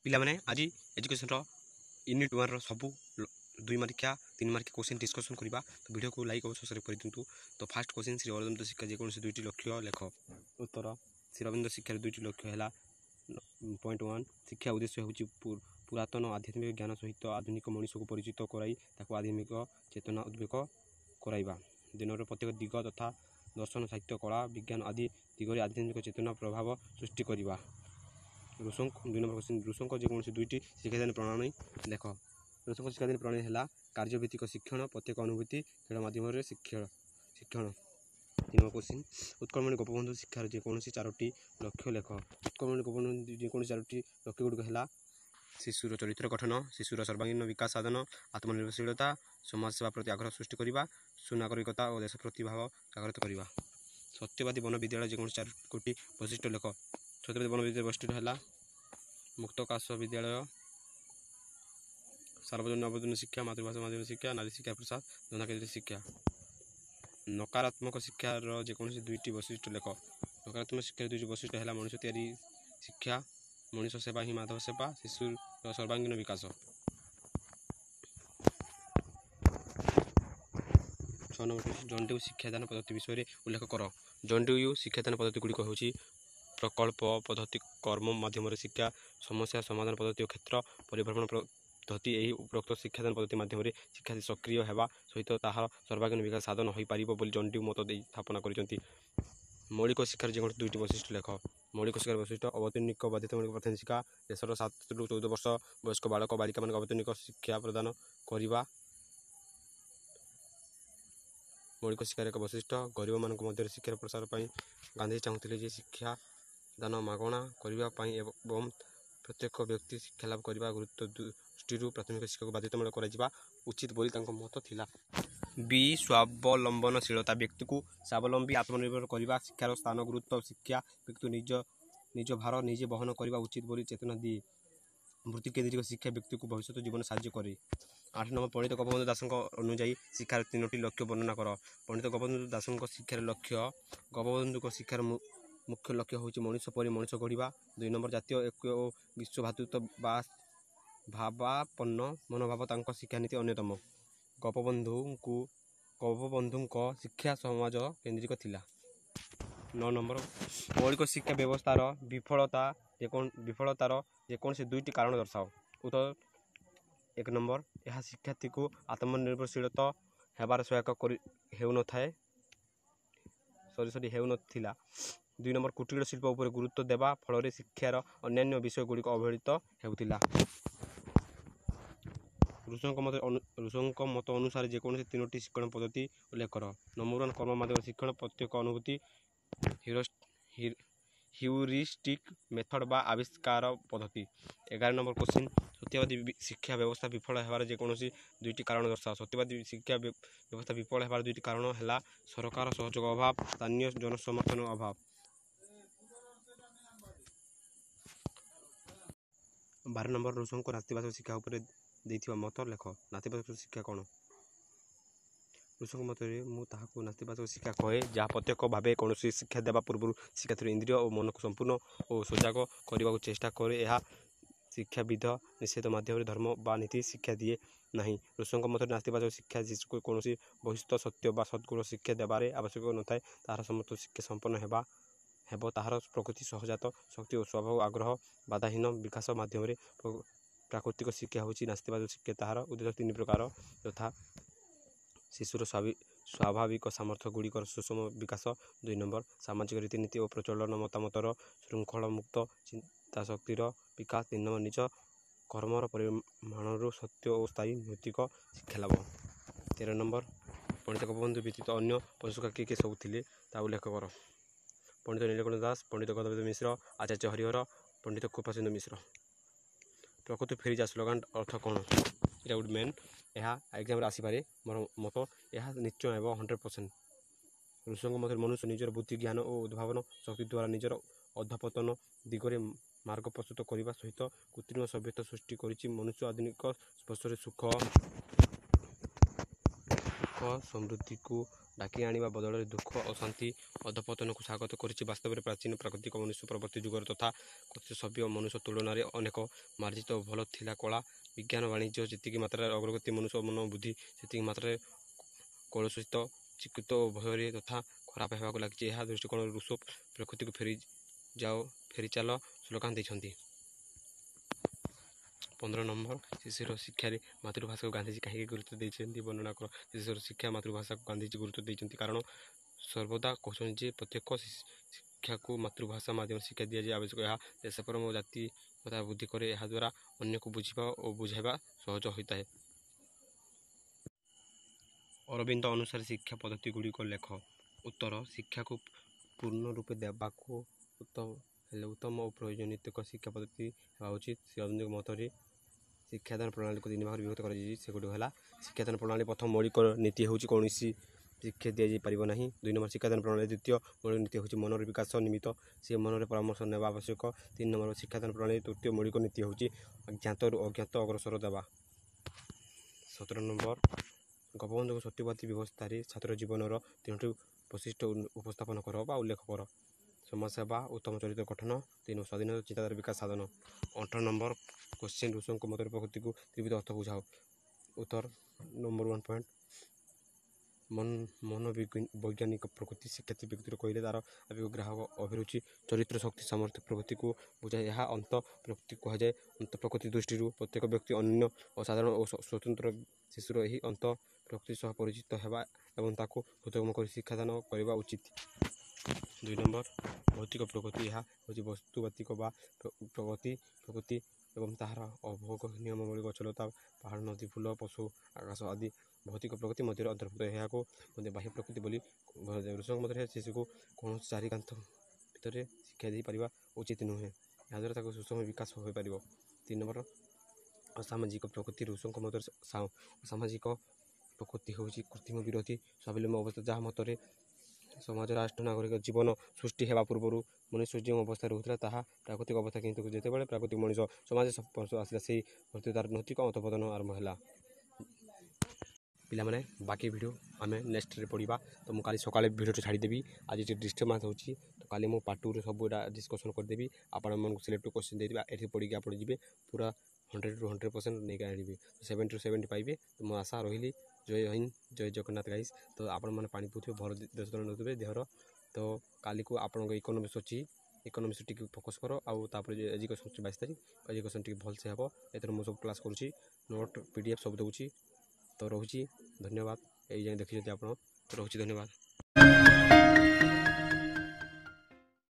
ପିଲାମାନେ ଆଜି ଏଜୁକେସନର ୟୁନିଟ୍ 1 ସବୁ 2 ମାର୍କିଆ 3 ମାର୍କିଆ क्वेश्चन डिस्कसन करबा। तो वीडियो को लाइक और सब्सक्राइब कर दिंतु। तो फास्ट क्वेश्चन श्री अरविंद शिक्षा जेकोसी दुईटी लक्ष्य लेख। उत्तर श्री अरविंद शिक्षार दुईटी लक्ष्य है। पॉइंट 1 शिक्षा उद्देश्य होची पुरातन आध्यात्मिक ज्ञान सहित आधुनिक मनुष्य को परिचित कराई ताको आध्यात्मिक चेतना उद्वेक कराइबा। दिनर प्रत्येक दिग तथा दर्शन साहित्य कला विज्ञान आदि दिगरे आध्यात्मिक चेतना प्रभाव सृष्टि करवा। ऋषंक 2 नंबर क्वेश्चन ऋषंक जेकोसी दुईटी शिक्षादान प्रणाली देख। ऋषंक शिक्षादान प्रणाली है कार्यभित्तिक शिक्षण प्रत्येक अनुभूति खेल माध्यम शिक्षण। 3 नंबर क्वेश्चन उत्कलमणि गोपबंधु शिक्षार जेकोसी 4टी लक्ष्य लेख। उत्कलमणि गोपबंधु जेकोसी 4टी लक्ष्य गुड़िक है शिशुर चरित्र गठन शिशुर सर्वांगीन विकास साधन आत्मनिर्भरशीलता समाज सेवा प्रति आग्रह सृष्टि करवा सुनागरिकता और देश प्रति भाव जागृत करवा। सत्यवादी वन विद्यालय जेकोसी 4टी वैशिष्ट्य लेख। सत्यवादी वन विद्यालय वैशिष्ट्य है मुक्तकाश विद्यालय सार्वजनिक अवधान शिक्षा मातृभाषा माध्यम शिक्षा नारी शिक्षा प्रसाद जनता केंद्रित शिक्षा। नकारात्मक शिक्षार जेकोसी 2टी वैशिष्ट्य लेख। नकारात्मक शिक्षार 2टी वैशिष्ट्य है मनुष्य तैयारी शिक्षा मनुष्य सेवा ही माधव सेवा शिशुर सर्वांगीन विकास। 6 नंबर जॉन ड्यू शिक्षादान पद्धति विषय उल्लेख कर। जॉन ड्यू शिक्षादान पद्धति गुड़िक होची प्रकल्प पद्धति कर्म माध्यम शिक्षा समस्या समाधान पद्धति और क्षेत्र परिभ्रमण पद्धति। यही उपरोक्त शिक्षादान पद्धति माध्यम शिक्षा सक्रिय होगा सहित ताहार सर्वांगीन विकास साधन हो पार बोली जॉन ड्यू मत दे स्थापना कर। मौलिक शिक्षार जो 2टी वैशिष्ट्य लेख। मौलिक शिक्षार वैशिष्ट्य अवतरणिक बाध्यतामूलक प्राथमिक शिक्षा देशर 7 ରୁ 14 वर्ष वयस्क बालक बालिका मान अवतरणिक शिक्षा प्रदान करवा। मौलिक शिक्षार एक वैशिष्ट्य गरीब मानक मध्य शिक्षार प्रसार पर गांधी चाहूले शिक्षा दान मागणा करने एवं प्रत्येक व्यक्ति शिक्षा लाभ करने गुरुत्व दृष्टि प्राथमिक शिक्षा को बाध्यतामूलक करा उचित बोली मत थिला। बी स्वावलंबनशीलता व्यक्ति को स्वावलंबी आत्मनिर्भर करने शिक्षार स्थान गुरुत्व शिक्षा व्यक्ति निज भार निजे बहन करने उचित बोली चेतना दिए। वृत्ति केंद्रिक शिक्षा व्यक्ति को भविष्य जीवन साहाय्य करे। 8 नंबर पंडित गोपबंधु दास अनुଯାयी शिक्षार 3टी लक्ष्य वर्णना कर। पंडित गोपबंधु दास शिक्षार लक्ष्य गोपबंधु शिक्षार मुख्य लक्ष्य होची मनुष्य परि मनुष्य गढ़ा। 2 नंबर जातीय ऐक्य और विश्व भातृत्व भावापन्न मनोभाव तांको शिक्षा नीति अन्यतम। गोपबंधु शिक्षा समाज केंद्रिक थिला। 9 नंबर मौलिक शिक्षा व्यवस्थार विफलतार जेकोसी 2टी कारण दर्शाओ। उत्तर 1 नंबर यह शिक्षार्थी को आत्मनिर्भरशीलता हेबार सहायक हेउ नथिला। 2 नंबर कुटीर शिल्प उपर गुरुत्व देवा फल शिक्षार अन्यान्य विषय गुड़िक अवहेलित हेउथिला। ऋषंक मत अनुसार जेकोसी 3टी शिक्षण पद्धति उल्लेख कर। नंबर 1 कर्म माध्यम शिक्षण प्रत्येक अनुभूति ह्यूरिस्टिक मेथड बा आविष्कार पद्धति। 11 नंबर क्वेश्चन सत्यवादी शिक्षा व्यवस्था विफल होबार जेकोसी 2टी कारण दर्शाओ। सत्यवादी शिक्षा व्यवस्था विफल होबार 2टी कारण है सरकार सहयोग अभाव स्थानीय जनसमर्थन अभाव। 12 नंबर ऋषंक नास्तिकवाद शिक्षा उपर देथिबा मत लेख। नास्तिकवाद शिक्षा कौन? ऋषंक मत मुझे नास्तिकवाद शिक्षा कहे जहाँ प्रत्येक भाव कौन शिक्षा देवा पूर्व शिक्षार्थी इंद्रिय और मन को संपूर्ण और सजग करने को चेष्टा करे। यह शिक्षाविध निषेध माध्यम धर्म बा नीति शिक्षा दिए नहीं। ऋषंक मत नास्तिकवाद शिक्षा जिसको कौन बहिस्थ सत्य बा सद्गुण शिक्षा देवार आवश्यक न थाए तार समस्त शिक्षा संपन्न हेब ताहार प्रकृति सहजात शक्ति और स्वभाव आग्रह बाधाहीन विकास माध्यम प्राकृतिक शिक्षा होची नास्तिकवाद शिक्षा। ताहार उद्देश्य 3 प्रकार यथा शिशुर स्वाभाविक सामर्थ्य गुड़िकर सुषम विकास। 2 नंबर सामाजिक रीतिनीति और प्रचलन मतामतर श्रृंखल मुक्त चिंताशक्तिर विकास। 3 नंबर निज कर्मर परिमाणर सत्य और स्थायी नैतिक शिक्षा लाभ। 13 नंबर पंडित गोपबंधु व्यतीत अन्य प्रशंसक किए सब थे उल्लेख कर। पंडित नीलकंठ दास पंडित गदवेद मिश्र आचार्य हरिहर पंडित कृपासिंधु मिश्र। प्रकृति फेरी जा स्लोगान अर्थ कौन? ये गोटे मेन यह एग्जाम आसपे मोर मत यह निश्चय एवं 100%। ऋषंक मत मनुष्य निजर बुद्धि ज्ञान और उद्भावन शक्ति द्वारा निजर अधपतन दिगरे मार्ग प्रस्तुत करने सहित कृत्रिम सभ्यता सृष्टि करिछि। मनुष्य आधुनिक स्पर्श सुख समृद्धि को ଡାକି ଆଣିବା ବଦଳରେ ଦୁଃଖ, ଅଶାନ୍ତି, ଅଧପତନକୁ ସ୍ୱାଗତ କରିଛି। ବାସ୍ତବରେ ପ୍ରାଚୀନ ପ୍ରାକୃତିକ ମନୁଷ୍ୟ ପରବର୍ତ୍ତୀ ଯୁଗର ତଥା କଥିତ ସଭ୍ୟ ମନୁଷ୍ୟ ତୁଳନାରେ ଅନେକ ମାର୍ଜିତ ଓ ଭଲ ଥିଲା। କଳା, ବିଜ୍ଞାନ, ବାଣିଜ୍ୟ ଯେତିକି ମାତ୍ରାରେ ଅଗ୍ରଗତି, ମନୁଷ୍ୟ ମନ ବୁଦ୍ଧି ସେତିକି ମାତ୍ରାରେ କଳୁଷିତ, ଚିକିତ ଓ ଭୟରେ ତଥା ଖରାପ ହେବାକୁ ଲାଗିଛି। ଏହା ଦୃଷ୍ଟିକୋଣରୁ ରୁଷୋ ପ୍ରକୃତିକୁ ଫେରିଚାଲ ସ୍ଲୋଗାନ ଦେଇଛନ୍ତି। 15 ନମ୍ବର ଶିଶୁର ଶିକ୍ଷାରେ ମାତୃଭାଷାକୁ ଗାନ୍ଧିଜୀ କାହିଁକି ଗୁରୁତ୍ୱ ଦେଇଛନ୍ତି ବର୍ଣ୍ଣନା କର। ଶିଶୁର ଶିକ୍ଷା ମାତୃଭାଷାକୁ ଗାନ୍ଧିଜୀ ଗୁରୁତ୍ୱ ଦେଇଛନ୍ତି କାରଣ ସର୍ବଦା କହୁଛନ୍ତି ଯେ ପ୍ରତ୍ୟେକ ଶିକ୍ଷାକୁ ମାତୃଭାଷା ମାଧ୍ୟମରେ ଶିକ୍ଷା ଦିଆଯିବା ଆବଶ୍ୟକ। ଏହା ଦେଶପ୍ରେମ ଓ ଜାତୀୟତା ବୃଦ୍ଧି କରେ। ଏହାଦ୍ୱାରା ଅନ୍ୟକୁ ବୁଝିବା ଓ ବୁଝାଇବା ସହଜ ହୋଇଥାଏ। ଅରବିନ୍ଦ ଅନୁସାରେ ଶିକ୍ଷା ପଦ୍ଧତି ଗୁଡ଼ିକ ଲେଖ। ଉତ୍ତର, ଶିକ୍ଷାକୁ ପୂର୍ଣ୍ଣ ରୂପେ ଦେବାକୁ ଉତ୍ତମ ଓ ପ୍ରୟୋଜନୀୟ ଶିକ୍ଷା ପଦ୍ଧତି ହେବା ଉଚିତ। ଶ୍ରୀ ଅରବିନ୍ଦଙ୍କ ମତରେ ଶିକ୍ଷାଦାନ ପ୍ରଣାଳୀକୁ 3 ଭାଗରେ ବିଭକ୍ତ କରାଯାଇଛି। ସେଗୁଡ଼ିକ ହେଲା ଶିକ୍ଷାଦାନ ପ୍ରଣାଳୀ। ପ୍ରଥମ ମୌଳିକ ନୀତି ହେଉଛି କୌଣସି ଶିକ୍ଷା ଦିଆଯାଇ ପାରିବ ନାହିଁ। 2 ନମ୍ବର ଶିକ୍ଷାଦାନ ପ୍ରଣାଳୀ। ଦ୍ୱିତୀୟ ମୌଳିକ ନୀତି ହେଉଛି ମନର ବିକାଶ ନିମିତ୍ତ ସେ ମନରେ ପରାମର୍ଶ ନେବା ଆବଶ୍ୟକ। 3 ନମ୍ବର ଶିକ୍ଷାଦାନ ପ୍ରଣାଳୀ। ତୃତୀୟ ମୌଳିକ ନୀତି ହେଉଛି ଅଜ୍ଞାତରୁ ଅଜ୍ଞାତ ଅଗ୍ରସର ଦେବା। 17 ନମ୍ବର ଗୋପବନ୍ଧୁଙ୍କ ସତ୍ୟବାଦୀ ବ୍ୟବସ୍ଥାରେ ଛାତ୍ର ଜୀବନର 3ଟି ବୈଶିଷ୍ଟ୍ୟ ଉପସ୍ଥାପନ କର ବା ଉଲ୍ଲେଖ କର। ସମାଜସେବା, ଉତ୍ତମ ଚରିତ୍ର ଗଠନ, 3 ସ୍ୱାଧୀନ ଚିନ୍ତାଧାରା ବିକାଶ ସାଧନ। 18 ନମ୍ବର କୋଶ୍ଚିନ୍ ରୁଷୋଙ୍କ ମତରେ ପ୍ରକୃତିକୁ ତ୍ରିବିଧ ଅର୍ଥ ବୁଝାଅ। ଉତ୍ତର, ନମ୍ବର 1 ପଏଣ୍ଟ ମନୋବୈଜ୍ଞାନିକ ପ୍ରକୃତି ଶିକ୍ଷାର୍ଥୀ ବ୍ୟକ୍ତିର କହିଲେ ତା'ର ଆବେଗ, ଗ୍ରାହକ, ଅଭିରୁଚି, ଚରିତ୍ର, ଶକ୍ତି, ସାମର୍ଥ୍ୟ ପ୍ରକୃତିକୁ ବୁଝାଏ। ଏହା ଅନ୍ତ ପ୍ରକୃତି କୁହାଯାଏ। ଅନ୍ତ ପ୍ରକୃତି ଦୃଷ୍ଟିରୁ ପ୍ରତ୍ୟେକ ବ୍ୟକ୍ତି ଅନନ୍ୟ, ଅସାଧାରଣ ଓ ସ୍ୱତନ୍ତ୍ର। ଶିଶୁର ଏହି ଅନ୍ତ ପ୍ରକୃତି ସହ ପରିଚିତ ହେବା ଏବଂ ତାକୁ ହୃଦୟଙ୍ଗମ କରି ଶିକ୍ଷାଦାନ କରିବା ଉଚିତ। 2 ନମ୍ବର ଭୌତିକ ପ୍ରକୃତି। ଏହା ହେଉଛି ବସ୍ତୁବାତିକ ବା ପ୍ରକୃତି ଏବଂ ତାହାର ଅଭୋଗ ନିୟମାବଳୀ, ଗଛଲତା, ପାହାଡ଼, ନଦୀ, ଫୁଲ, ପଶୁ, ଆକାଶ ଆଦି ଭୌତିକ ପ୍ରକୃତି ମଧ୍ୟରେ ଅନ୍ତର୍ଭୁକ୍ତ। ଏହାକୁ ମଧ୍ୟ ବାହ୍ୟ ପ୍ରକୃତି ବୋଲି କୁହାଯାଏ। ରୁଷୋଙ୍କ ମତରେ ଶିଶୁକୁ କୌଣସି ଚାରିକାନ୍ଥ ଭିତରେ ଶିକ୍ଷା ଦେଇପାରିବା ଉଚିତ ନୁହେଁ। ଏହାଦ୍ୱାରା ତାକୁ ସୁଷମ ବିକାଶ ହୋଇପାରିବ। 3 ନମ୍ବର ଅସାମାଜିକ ପ୍ରକୃତି। ରୁଷୋଙ୍କ ମତରେ ଅସାମାଜିକ ପ୍ରକୃତି ହେଉଛି କୃତ୍ରିମ ବିରୋଧୀ ସ୍ୱାବଲମ୍ବୀ ଅବସ୍ଥା, ଯାହା ମତରେ ସମାଜ, ରାଷ୍ଟ୍ର, ନାଗରିକ ଜୀବନ ସୃଷ୍ଟି ହେବା ପୂର୍ବରୁ ମନୁଷ୍ୟ ଯେଉଁ ଅବସ୍ଥାରେ ରହୁଥିଲା ତାହା ପ୍ରାକୃତିକ ଅବସ୍ଥା, କିନ୍ତୁ ଯେତେବେଳେ ପ୍ରାକୃତିକ ମଣିଷ ସମାଜରେ ଆସିଲା ସେହି ଅବସ୍ଥାରେ ତା'ର ନୈତିକ ଅଧପତନ ଆରମ୍ଭ ହେଲା। ପିଲାମାନେ ବାକି ଭିଡ଼ିଓ ଆମେ ନେକ୍ସଟରେ ପଢ଼ିବା। ତ ମୁଁ କାଲି ସକାଳେ ଭିଡ଼ିଓଟି ଛାଡ଼ିଦେବି। ଆଜି ଟିକେ ଡିଷ୍ଟର୍ବାନ୍ସ ହେଉଛି, ତ କାଲି ମୁଁ ପାର୍ଟ 2ରେ ସବୁ ଏଇଟା ଡିସ୍କସନ୍ କରିଦେବି। ଆପଣମାନଙ୍କୁ ସିଲେକ୍ଟିଭ୍ କୋଶ୍ଚିନ୍ ଦେଇଦେବି। ଏଠି ପଢ଼ିକି ଆପଣ ଯିବେ ପୁରା 100ରୁ 100% ନେଇକି ଆଣିବେ। 70ରୁ 70 ପାଇବେ। ତ ମୁଁ ଆଶା ରହିଲି। ଜୟ ହିନ୍ଦ, ଜୟ ଜଗନ୍ନାଥ ଗାଇସ୍। ତ ଆପଣମାନେ ପାଣି ପିଉଥିବେ, ଭଲ ଦେଶ ନେଉଥିବେ ଦେହର। ତ କାଲିକୁ ଆପଣଙ୍କ ଇକୋନୋମିକ୍ସ ଅଛି, ଇକୋନୋମିକ୍ସ ଟିକେ ଫୋକସ୍ କର। ଆଉ ତାପରେ ଏଜୁକେସନ୍ 22 ତାରିଖ, ଏଜୁକେସନ୍ ଟିକେ ଭଲସେ ହେବ। ଏଥିରେ ମୁଁ ସବୁ କ୍ଲାସ୍ କରୁଛି, ନୋଟ୍ PDF ସବୁ ଦେଉଛି। ତ ରହୁଛି, ଧନ୍ୟବାଦ। ଏଇ ଯାଏଁ ଦେଖିଛନ୍ତି ଆପଣ, ତ ରହୁଛି, ଧନ୍ୟବାଦ।